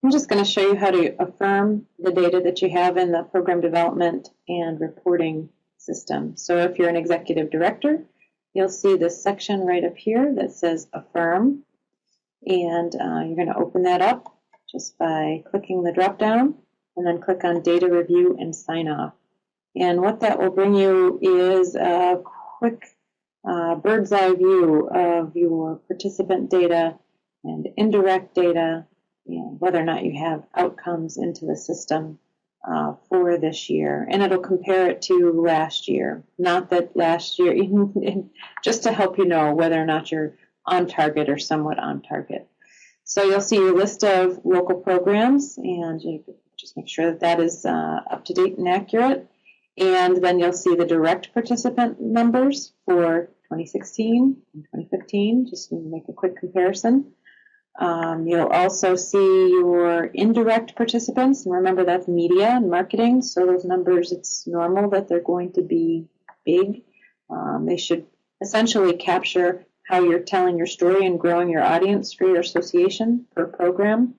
I'm just going to show you how to affirm the data that you have in the program development and reporting system. So if you're an executive director, you'll see this section right up here that says affirm, and you're going to open that up just by clicking the drop down and then click on data review and sign off. And what that will bring you is a quick bird's eye view of your participant data and indirect data, and whether or not you have outcomes into the system for this year. And it'll compare it to last year. Not that last year, just to help you know whether or not you're on target or somewhat on target. So you'll see your list of local programs, and you just make sure that that is up to date and accurate. And then you'll see the direct participant numbers for 2016 and 2015, just to make a quick comparison. You'll also see your indirect participants, and remember that's media and marketing, so those numbers, it's normal that they're going to be big. They should essentially capture how you're telling your story and growing your audience for your association per program.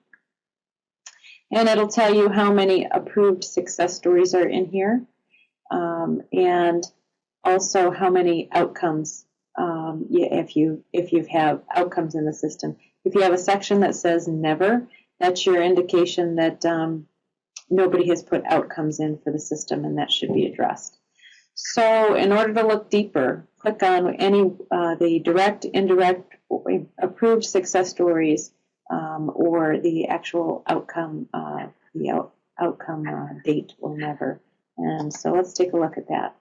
And it'll tell you how many approved success stories are in here, and also how many outcomes, if you have outcomes in the system. If you have a section that says never, that's your indication that nobody has put outcomes in for the system, and that should be addressed. So in order to look deeper, click on any the direct, indirect, approved success stories, or the actual outcome, date or never. And so let's take a look at that.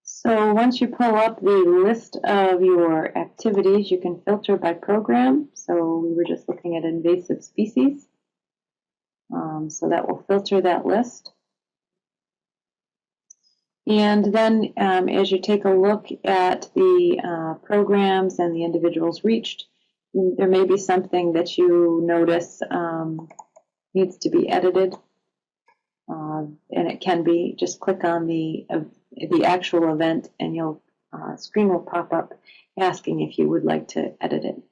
So once you pull up the list of your activities, you can filter by program. So we were just looking at invasive species. So that will filter that list. And then as you take a look at the programs and the individuals reached, there may be something that you notice needs to be edited. And it can be, just click on the actual event, and your screen will pop up asking if you would like to edit it.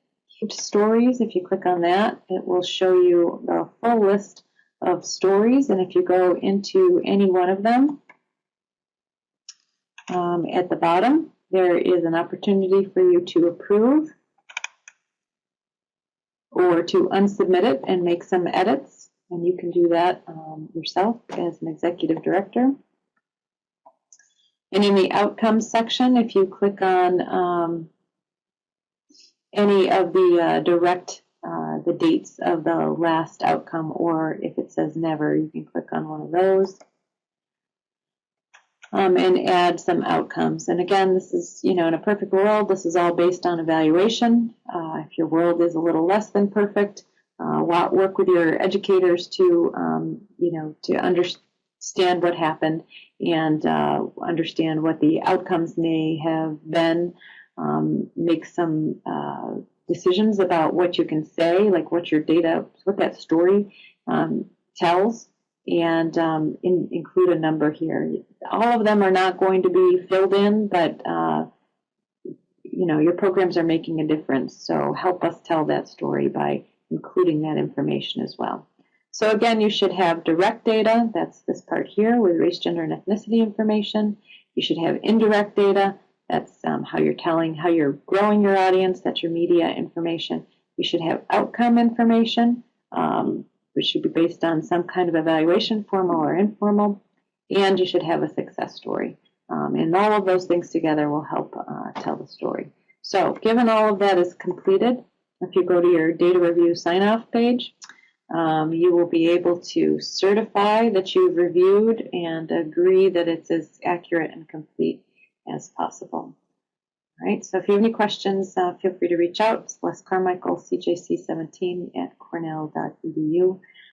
Stories, if you click on that, it will show you the full list of stories, and if you go into any one of them, at the bottom, there is an opportunity for you to approve or to unsubmit it and make some edits. And you can do that yourself as an executive director. And in the outcomes section, if you click on any of the the dates of the last outcome, or if it says never, you can click on one of those and add some outcomes. And again, this is, in a perfect world, this is all based on evaluation. If your world is a little less than perfect, work with your educators to, to understand what happened and understand what the outcomes may have been. Make some decisions about what you can say, like what your data, what that story tells, and include a number here. All of them are not going to be filled in, but your programs are making a difference. So help us tell that story by including that information as well. So again, you should have direct data, that's this part here with race, gender, and ethnicity information. You should have indirect data, that's how you're growing your audience, that's your media information. You should have outcome information, which should be based on some kind of evaluation, formal or informal, and you should have a success story. And all of those things together will help tell the story. So given all of that is completed, if you go to your data review sign-off page, you will be able to certify that you've reviewed and agree that it's as accurate and complete as possible. All right, so if you have any questions, feel free to reach out. Celeste Carmichael, CJC17 at cornell.edu.